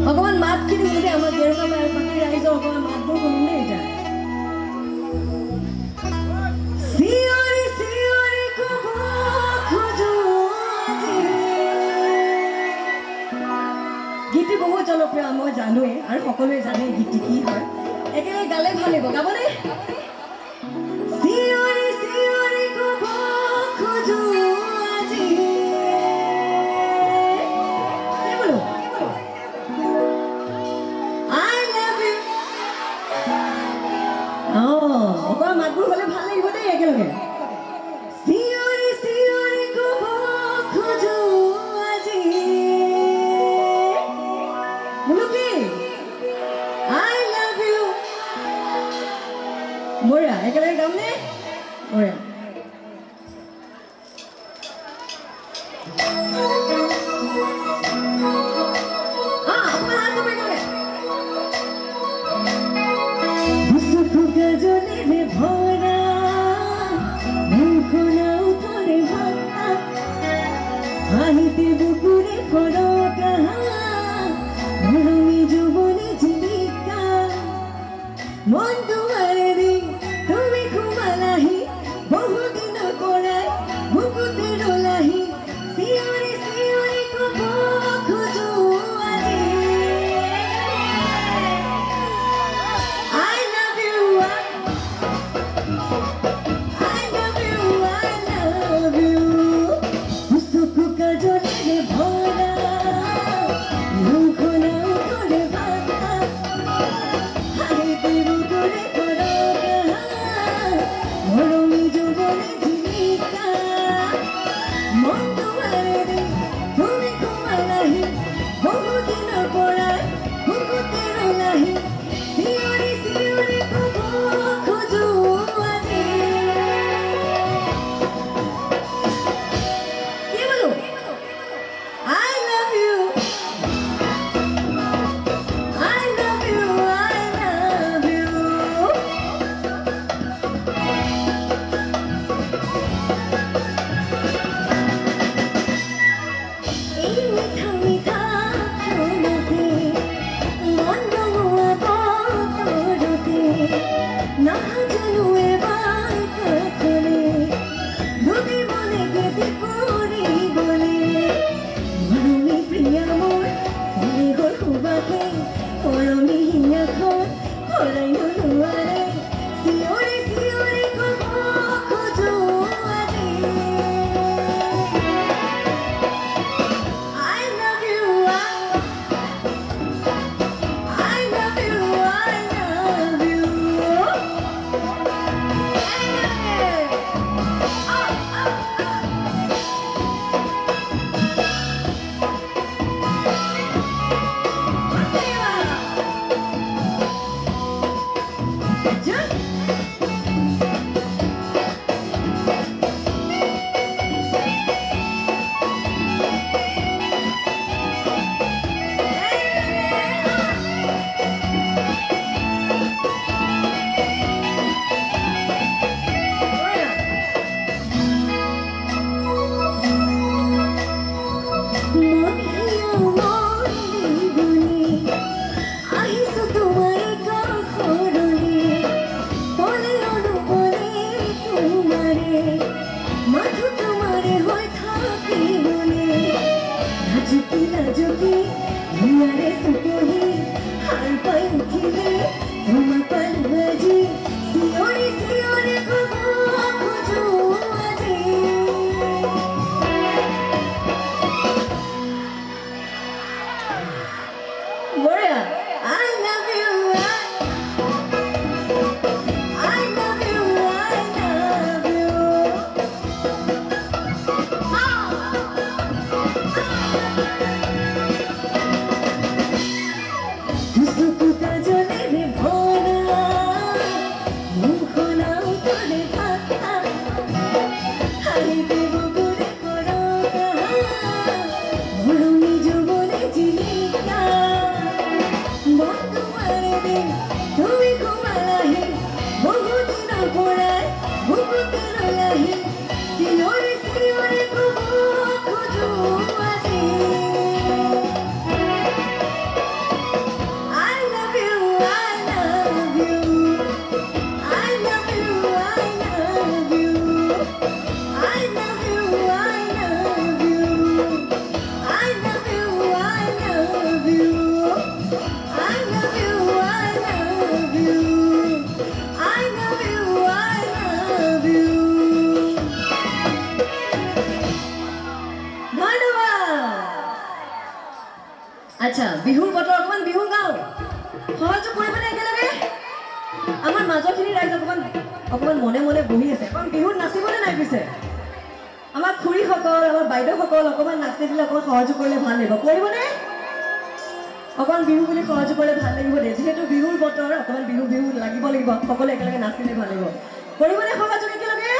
অকমান মাত খিনি যদি আমাৰ গেৰুকা বাকী ৰাইজৰ অকমান মাতবোৰ শুনিম দেই এতিয়া চিঞৰি চিঞৰি ক'ব খোজো গীতটি বহুত জনপ্ৰিয় মই জানোৱেই আৰু সকলোৱে জানে গীতটি কি হয় একেলগে গালে ভাল লাগিব গাবনে চিঞৰি চিঞৰি ক'ব খোজো আজি অকমান মাতবোৰ হ'লে ভাল লাগিব দেই একেলগে চিঞৰি চিঞৰি ক'ব খোজো আজি বোলো কি I love you বঢ়িয়া একেলগে গামনে বঢ়িয়া গজলে ভরা মুখনাও ধরে ভাঙা হাইতে বুকুরে খড়কা মরমি যুবনে জীবিকা মন দুয়ারে দি তুমি ঘুমালাহি বহু বিহুৰ বতৰ অকণমান বিহু গাওঁ সহযোগ কৰিবনে একেলগে আমাৰ মাজৰখিনি ৰাইজ অকণমান মনে মনে বহি আছে অকণমান বিহুত নাচিবনে নাই পিছে আমাৰ খুৰীসকল আমাৰ বাইদেউসকল অকণমান নাচি দিলে অকণমান সহযোগ কৰিলে ভাল লাগিব কৰিবনে অকণমান বিহু বুলি সহযোগ কৰিলে ভাল লাগিব দে যিহেতু বিহুৰ বতৰ অকণমান বিহু লাগিব সকলোৱে একেলগে নাচিলে ভাল লাগিব কৰিবনে সহযোগ একেলগে